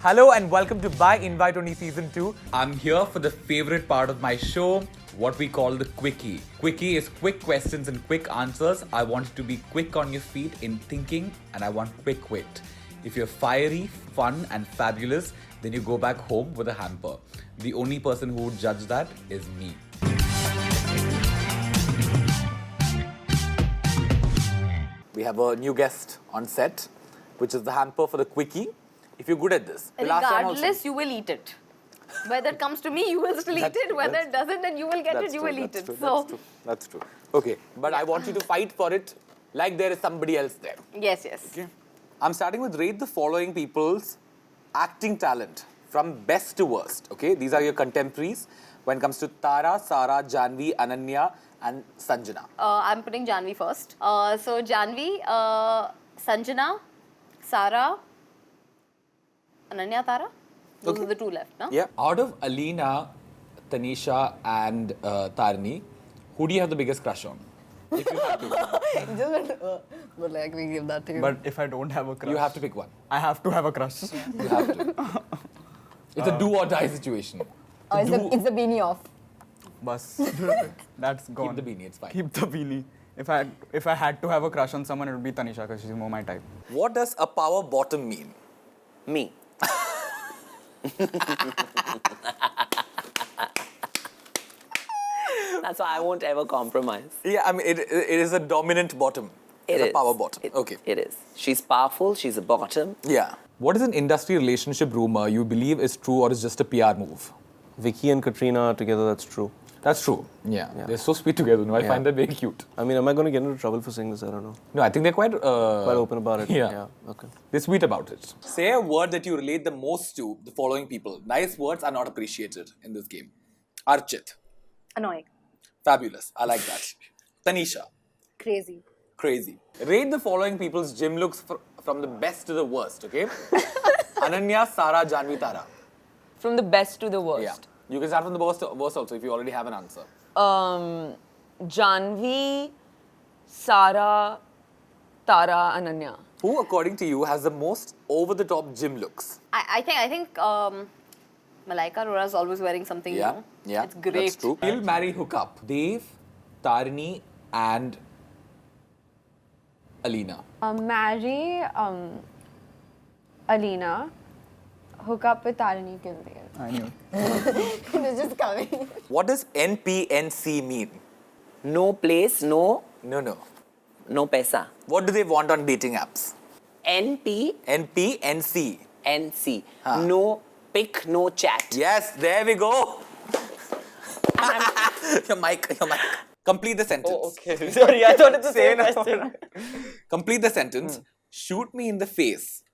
Hello and welcome to By Invite Only Season 2. I'm here for the favorite part of my show, what we call the Quickie. Quickie is quick questions and quick answers. I want you to be quick on your feet in thinking, and I want quick wit. If you're fiery, fun and fabulous, then you go back home with a hamper. The only person who would judge that is me. We have a new guest on set, which is the hamper for the Quickie. If you're good at this. Regardless, you will eat it. Whether it comes to me, you will still eat it. Whether it doesn't, then you will get it, you will eat it. That's true. Okay, but I want you to fight for it like there is somebody else there. Yes. Okay. I'm starting with rate the following people's acting talent from best to worst. Okay, these are your contemporaries when it comes to Tara, Sara, Janvi, Ananya and Sanjana. I'm putting Janvi first. So Janvi, Sanjana, Sara, Ananya, Tara. Those are the two left, no? Yeah. Out of Alina, Taneesha and Tarini, who do you have the biggest crush on? If you have to. But like we give that to you. But if I don't have a crush, You have to pick one. I have to have a crush. You have to. It's a do or die situation. It's the beanie off. Bus. That's gone. Keep the beanie, it's fine. Keep the beanie. If I had to have a crush on someone, it would be Taneesha because she's more my type. What does a power bottom mean? Me. That's why I won't ever compromise. Yeah, I mean, it is a dominant bottom. It's a power bottom. Okay. It is. She's powerful. She's a bottom. Yeah. What is an industry relationship rumor you believe is true or is just a PR move? Vicky and Katrina together, that's true. That's true. Yeah. They're so sweet together. No, I find that very cute. I mean, am I going to get into trouble for saying this? I don't know. No, I think they're quite Quite open about it. Yeah. Okay. They're sweet about it. Say a word that you relate the most to the following people. Nice words are not appreciated in this game. Archit. Annoying. Fabulous. I like that. Taneesha. Crazy. Crazy. Rate the following people's gym looks from the best to the worst, okay? Ananya, Sara, Janvi, Tara. From the best to the worst. Yeah. You can start from the worst also if you already have an answer. Janvi, Sara, Tara, Ananya. Who, according to you, has the most over-the-top gym looks? I think Malaika Arora is always wearing something new. Yeah. It's great. That's true. We'll marry hookup. Dave, Tarini and Alina. Marry Alina, hook up with Tarini Kilde. I knew. It was just coming. What does NPNC mean? No place, no paisa. What do they want on dating apps? NP, NPNC. NC. No pick, no chat. Yes, there we go. Your mic. Complete the sentence. Oh, okay. Sorry, I thought it's the same question. Complete the sentence. Shoot me in the face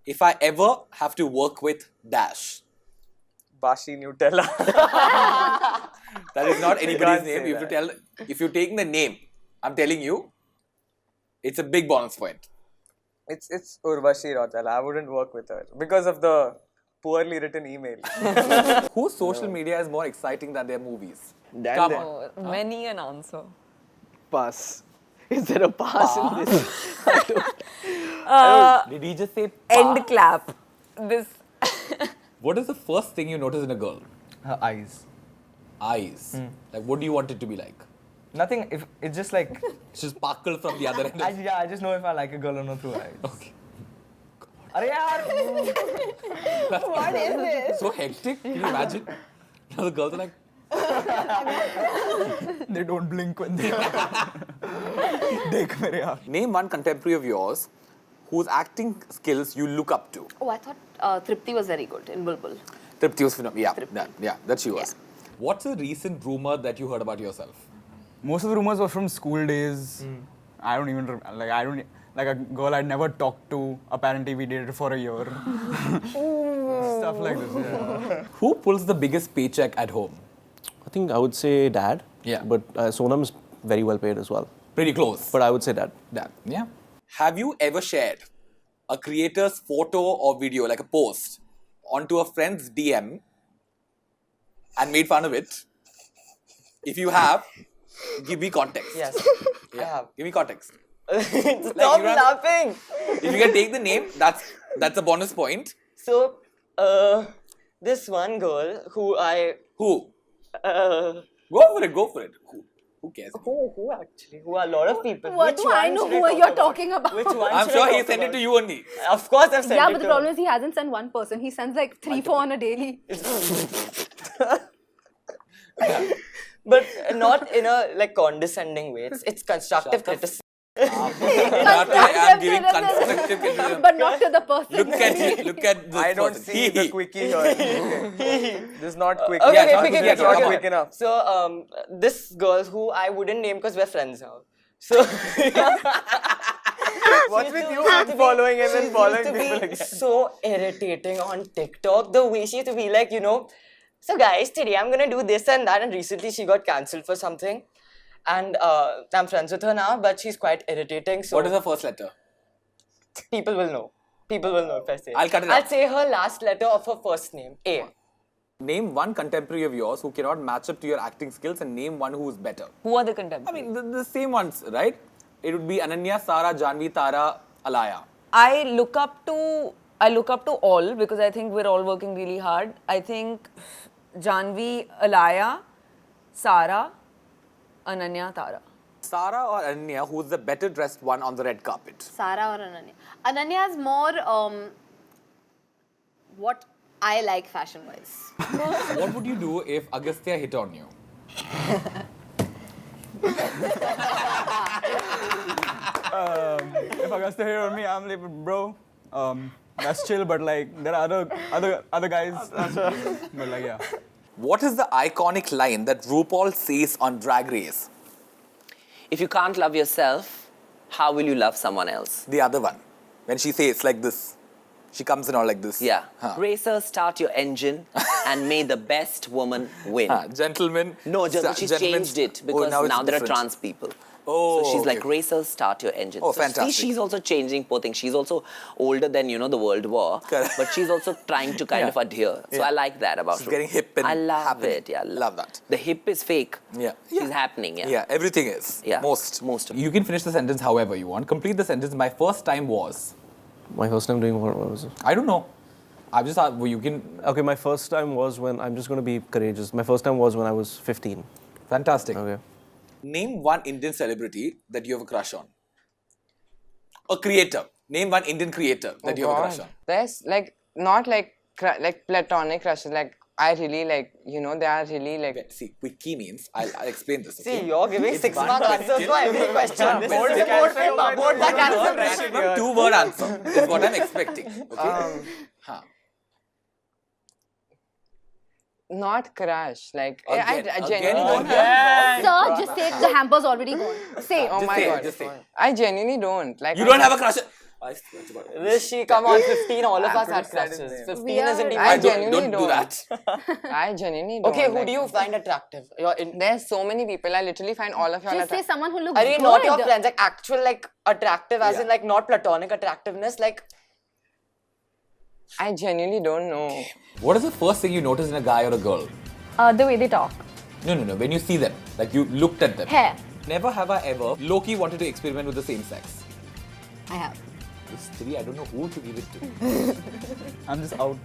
if I ever have to work with dash. Bashi Nutella. That is not anybody's can't name. say You have to that. tell. If you're taking the name, I'm telling you, it's a big bonus point. It's Urvashi Rautala. I wouldn't work with her because of the poorly written email. Whose social media is more exciting than their movies? Dan Come then. on. Oh, many an answer. Pass. Is there a pass in this? Did he just say End clap. This. What is the first thing you notice in a girl? Her eyes. Eyes. Like, what do you want it to be like? Nothing. If it's just like She's sparkle from the other end. I just know if I like a girl or not through her eyes. Okay. Arey yaar. What is this? So hectic. Can you imagine? Now the girls are like, They don't blink when they. Dekh mere yaar. Name one contemporary of yours whose acting skills you look up to. Oh, I thought Tripti was very good in Bulbul. Tripti was phenomenal. Yeah, that's she was. what's a recent rumor that you heard about yourself? Most of the rumors were from school days. I don't even like a girl I'd never talked to. Apparently, we dated for a year. Stuff like this. Yeah. Who pulls the biggest paycheck at home? I think I would say dad. Yeah. But Sonam's very well paid as well. Pretty close. But I would say dad. That, yeah. Have you ever shared a creator's photo or video, like a post, onto a friend's DM and made fun of it? If you have, give me context. Yes, I have. Give me context. Stop laughing. If you can take the name, that's a bonus point. So, This one girl who I... Who? Uh, Go for it. Who cares? who actually? Who are a lot of people. What Which do I one know should who talk you're about? talking about? Which one I'm should sure I he talk sent it about? to you only. Of course I've sent Yeah, it but the to problem her. is he hasn't sent one person. He sends like 3-4 on a daily. But not in a like condescending way. It's constructive criticism. I'm giving constructive criticism. But not to the person. Look at this I don't person. see the quickie here. Okay. This is not quick. Okay, Yeah, okay, not quick, quick, quick, yeah, quick, come quick on. enough. So, this girl who I wouldn't name because we're friends now. So, What's with you unfollowing him and following used to people be again? so irritating on TikTok. The way she used to be like, so guys, today I'm gonna do this and that. And recently she got cancelled for something. And I'm friends with her now, but she's quite irritating. So What is her first letter? people will know. People will know if I say. I'll cut it I'll out. say her last letter of her first name, A. Name one contemporary of yours who cannot match up to your acting skills and name one who is better. Who are the I contemporaries? mean, the same ones, right? It would be Ananya, Sara, Janvi, Tara, Alaya. I look up to all because I think we're all working really hard. I think Janvi, Alaya, Sara, Ananya, Tara. Sara or Ananya, who's the better dressed one on the red carpet? Sara or Ananya? Ananya is more what I like fashion-wise. What would you do if Agasthya hit on you? If Agasthya here on me, I'm like, bro, that's chill, but like, there are other guys. But like, yeah. What is the iconic line that RuPaul says on Drag Race? If you can't love yourself, how will you love someone else? The other one. When she says like this. She comes in all like this. Yeah. Huh. Racer, start your engine and may the best woman win. Gentlemen. No, just she's gentlemen- changed it Oh, because it's now there are different. trans people. Oh, so she's okay. like, Racer, start your engine. Oh, so fantastic. See, she's also changing poor thing. She's also older than, the World War. Correct. But she's also trying to kind Yeah. of adhere. So Yeah. I like that about She's her. getting hip and I love happening. it. Yeah, Love that. The hip is fake. Yeah. She's happening, yeah. Yeah, everything is. Yeah. Most. Most of it. You can finish the sentence however you want. Complete the sentence. My first time was. My first time doing what was it? I don't know. I've just asked, you can. Okay, my first time was when, I'm just going to be courageous. My first time was when I was 15. Fantastic. Okay. Name one Indian celebrity that you have a crush on. A creator. Name one Indian creator that you have a crush on. There's like not like like platonic crushes. Like I really like they are really like. Wait, see, Quickie means, I'll explain this. Okay? See, you're giving It's 6-mark one answers question. for every question. This Board is a board paper. Board that answer. Maximum 2-word answer is what I'm expecting. Okay? Huh. Not crush. Like Again, I again, genuinely don't again. have. Sir, just say the hamper's already gone. Say it. Oh Just my say it, god. just say it. I genuinely don't. Like You don't have a crush. I swear to God. Rishi, come on, 15. All of us had said his crushes. name. 15 We isn't are- even. I don't genuinely do don't. that. I genuinely don't. Okay, who like, do you find attractive? You're in. There's so many people. I literally find all of y'all Just say attractive. someone who looks Are good. you not your friends? Like actual, like attractive, as Yeah. in like not platonic attractiveness. Like I genuinely don't know. What is the first thing you notice in a guy or a girl? The way they talk. No. When you see them, like you looked at them. Hair. Never have I ever low-key wanted to experiment with the same sex. I have. This 3, I don't know who to give it to. I'm just out.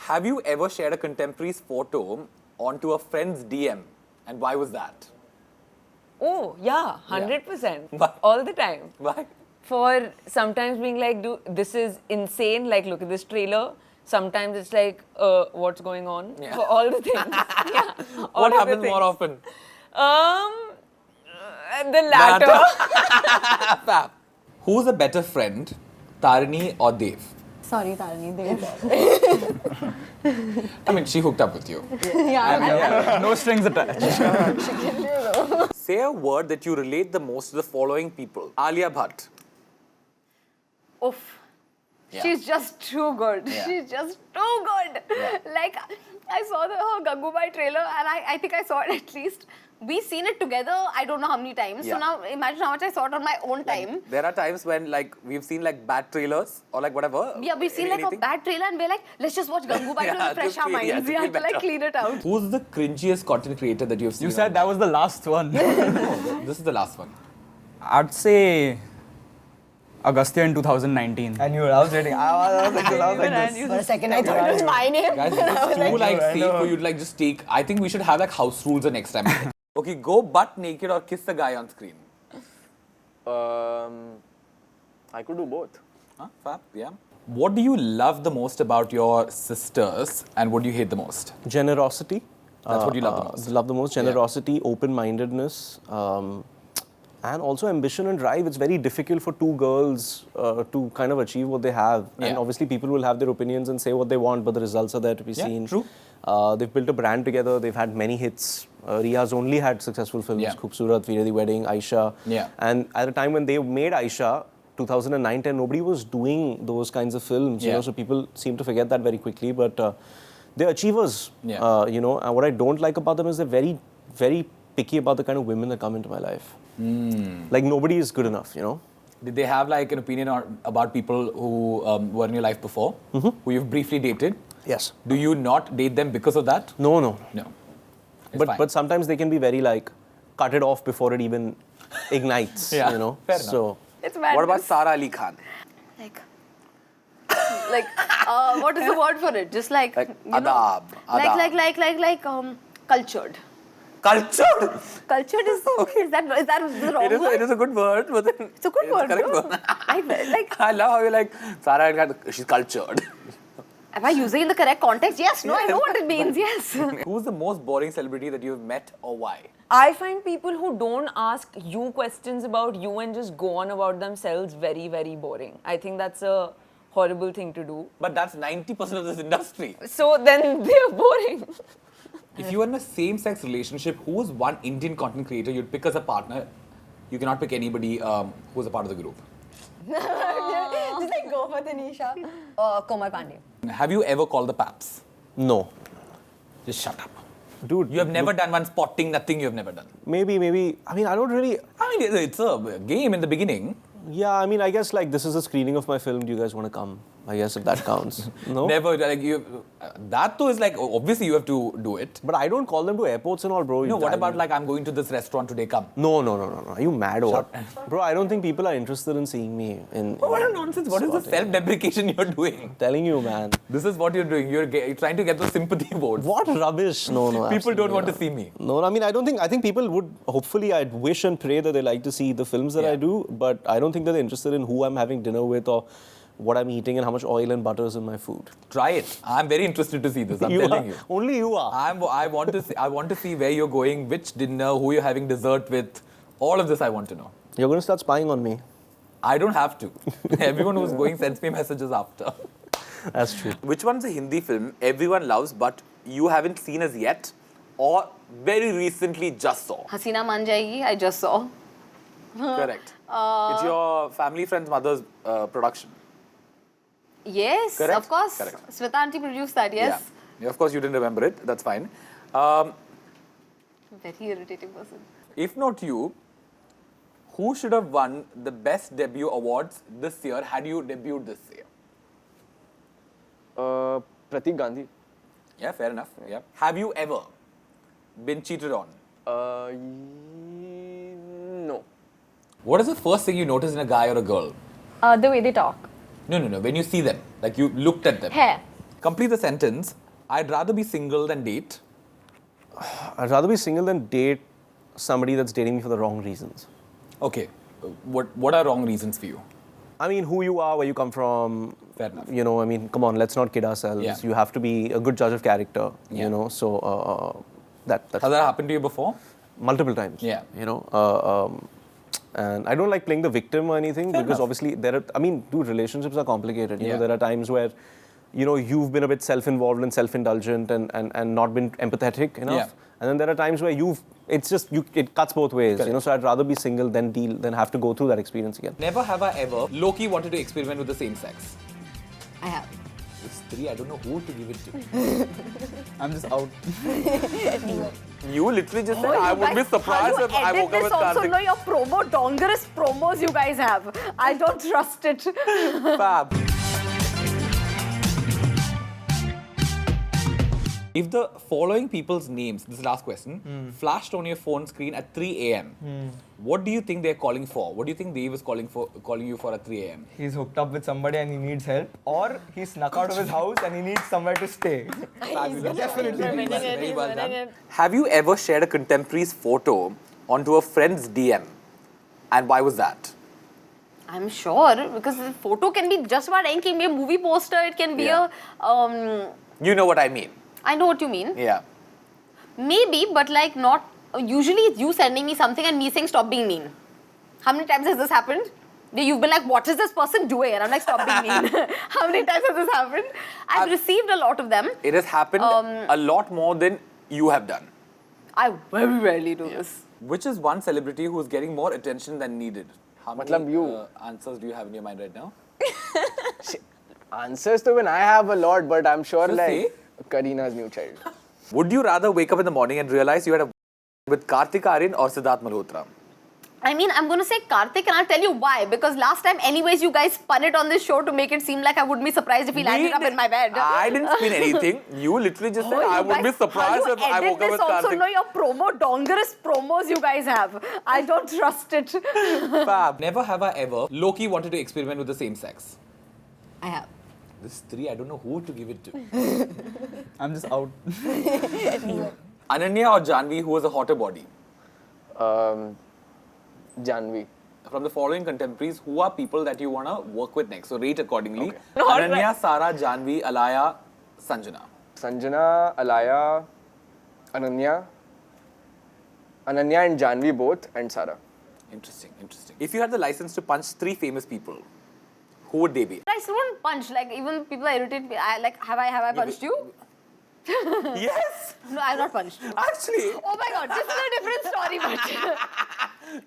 Have you ever shared a contemporary's photo onto a friend's DM? And why was that? Oh, yeah, 100%. Why? All the time. Why? For sometimes being like, dude, this is insane. Like, look at this trailer. Sometimes it's like, what's going on? Yeah. For all the things. Yeah. all What of the happens more things. often? The latter. Fab. Who's a better friend, Tarini or Dev? Sorry, Tarini, they I mean, she hooked up with you. Yeah, no strings attached. Say a word that you relate the most to the following people. Alia Bhatt. Oof. Yeah. She's just too good. Yeah. She's just too good. Yeah. Like, I saw her Gangubai trailer and I think I saw it at least. We've seen it together, I don't know how many times. Yeah. So now imagine how much I saw it on my own time. There are times when we've seen bad trailers or whatever. Yeah, we've seen a anything. bad trailer and we're like, let's just watch Gangubai Yeah, to refresh to our feel- yeah, minds. to We have feel to better. clean it out. Who's the cringiest content creator that you've seen? You said that was the last one. This is the last one. I'd say Agastya in 2019. I knew it. I was ready. I was like this. For a second, I thought it was my name. Guys, it's too like safe for you to like just take. I think we should have like house rules the next time. Okay, go butt naked or kiss the guy on screen. I could do both. Huh? Fab, yeah. What do you love the most about your sisters and what do you hate the most? Generosity. That's what you love the most. Love the most. Generosity, open-mindedness, and also ambition and drive. It's very difficult for two girls to kind of achieve what they have. Yeah. And obviously people will have their opinions and say what they want, but the results are there to be seen. True. They've built a brand together. They've had many hits. Riya's only had successful films. Yeah. Khoobsurat, Veer Di Wedding, Aisha. Yeah. And at the time when they made Aisha, 2009-10, nobody was doing those kinds of films. You Yeah. know, so people seem to forget that very quickly. But they're achievers. Yeah. You know, and what I don't like about them is they're very, very picky about the kind of women that come into my life. Like nobody is good enough, you know. Did they have like an opinion about people who were in your life before, who you've briefly dated? Yes. Do you not date them because of that? No, no. No. It's fine. But sometimes they can be very like, cut it off before it even ignites, Yeah, you know. fair enough. So It's madness. What about Sara Ali Khan? Like, what is the word for it? Just like, Like you know, adab, adab. like cultured. Cultured. Cultured is that the wrong It word? is a good word, but then It's a good word, correct no? word. like, I love how you're like Sara Ali Khan. She's cultured. am I using it in the correct context? Yes, no, I know what it means, yes. Who's the most boring celebrity that you've met or why? I find people who don't ask you questions about you and just go on about themselves very, very boring. I think that's a horrible thing to do. But that's 90% of this industry. So then they're boring. If you were in a same-sex relationship, who's one Indian content creator you'd pick as a partner? You cannot pick anybody who's a part of the group. Just like go for Taneesha. Komar Pandey. Have you ever called the paps? no. Just shut up. Dude, You have never done one spotting, nothing you have never done. maybe. I mean, I don't really. I mean, it's a game in the beginning. Yeah, I mean, I guess like this is a screening of my film. Do you guys want to come? I guess if that counts. No. Never, like, that too is like, obviously you have to do it. But I don't call them to airports and all, bro. No, what I about mean- like, I'm going to this restaurant today, come? No. Are you mad or what? Bro, I don't think people are interested in seeing me in. Oh, what a nonsense. What is the self-deprecation you're doing? Telling you, man. This is what you're doing. You're trying to get those sympathy votes. What rubbish? No. People don't absolutely want to not. see me. No, I mean, I think people would, hopefully, I'd wish and pray that they like to see the films that Yeah. I do, but I don't think that they're interested in who I'm having dinner with or what I'm eating and how much oil and butter is in my food. Try it. I'm very interested to see this. I'm telling you. Only you are. I want to see where you're going, which dinner, who you're having dessert with. All of this I want to know. You're going to start spying on me. I don't have to. Everyone who's going sends me messages after. That's true. Which one's a Hindi film everyone loves but you haven't seen as yet or very recently just saw? Hasina Man Jayegi, I just saw. Correct. It's your family friend's mother's production. Yes, Correct? of course. Correct. Sweta auntie produced that, yes. Yeah. Of course, you didn't remember it. That's fine. Very irritating person. If not you, who should have won the best debut awards this year had you debuted this year? Pratik Gandhi. Yeah, fair enough. Yeah. Have you ever been cheated on? No. What is the first thing you notice in a guy or a girl? The way they talk. No. When you see them, like you looked at them. Hair. Complete the sentence. I'd rather be single than date. I'd rather be single than date somebody that's dating me for the wrong reasons. Okay. What are wrong reasons for you? I mean, who you are, where you come from. Fair enough. You know, I mean, come on, let's not kid ourselves. Yeah. You have to be a good judge of character, Yeah. you know. So, that's Has that happened to you before? multiple times. Yeah. You know, and I don't like playing the victim or anything because enough. obviously dude, relationships are complicated. You Yeah. know, there are times where, you know, you've been a bit self-involved and self-indulgent and not been empathetic enough. Yeah. And then there are times where it cuts both ways. You know, so I'd rather be single than have to go through that experience again. Never have I ever low-key wanted to experiment with the same sex. I have. It's 3, I don't know who to give it to. I'm just out. You literally just said, I would be surprised if I woke up with also Karthik. know your promo, dongerous promos you guys have. I don't trust it. Fab. If the following people's names, this is the last question, flashed on your phone screen at 3 a.m., what do you think they're calling for? What do you think Dave is calling you for at 3 a.m.? He's hooked up with somebody and he needs help, or he snuck out of his house and he needs somewhere to stay. Definitely. Very well done. Have you ever shared a contemporary's photo onto a friend's DM? And why was that? I'm sure, because the photo can be just about anything. It can be a movie poster, it can be a... You know what I mean. I know what you mean. Yeah. Maybe, but like not... Usually it's you sending me something and me saying, stop being mean. How many times has this happened? You've been like, what is this person doing? And I'm like, stop being mean. How many times has this happened? I've received a lot of them. It has happened a lot more than you have done. I very rarely do this. Which is one celebrity who's getting more attention than needed? How many answers do you have in your mind right now? Answers to when I have a lot, but I'm sure So say. Karina's new child. Would you rather wake up in the morning and realize you had a with Kartik Aaryan or Siddharth Malhotra? I mean, I'm going to say Kartik, and I'll tell you why. Because last time, anyways, you guys spun it on this show to make it seem like I wouldn't be surprised if he landed up in my bed. I didn't spin anything. You literally just said I would be surprised if I woke up with also Kartik. know your dongerous promos you guys have. I don't trust it. Fab. Never have I ever Loki wanted to experiment with the same sex. I have. This 3, I don't know who to give it to. I'm just out. Ananya or Janvi, who was a hotter body? Janvi. From the following contemporaries, who are people that you want to work with next? So rate accordingly. Okay. Ananya, Sara, Janvi, Alaya, Sanjana. Sanjana, Alaya, Ananya and Janvi both, and Sara. Interesting. If you had the license to punch 3 famous people, who would they be? I still won't punch. Like, even people irritate me. Have I punched you? Yes! No, I've not punched you. Actually. Oh my god, this is a different story, but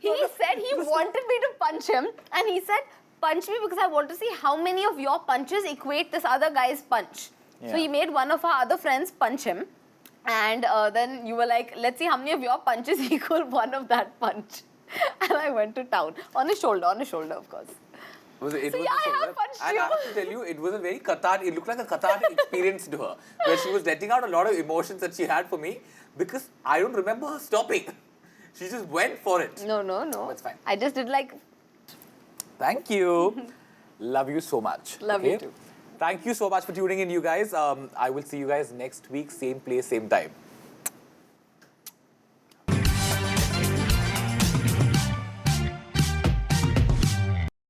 he said he wanted me to punch him, and he said, punch me because I want to see how many of your punches equate this other guy's punch. Yeah. So he made one of our other friends punch him, and then you were like, let's see how many of your punches equal one of that punch. And I went to town. On his shoulder, of course. I have punched and you. I have to tell you, it was a very cathartic, it looked like a cathartic experience to her, where she was letting out a lot of emotions that she had for me, because I don't remember her stopping. She just went for it. No. It's fine. I just did like... Thank you. Love you so much. Love you too. Thank you so much for tuning in, you guys. I will see you guys next week, same place, same time.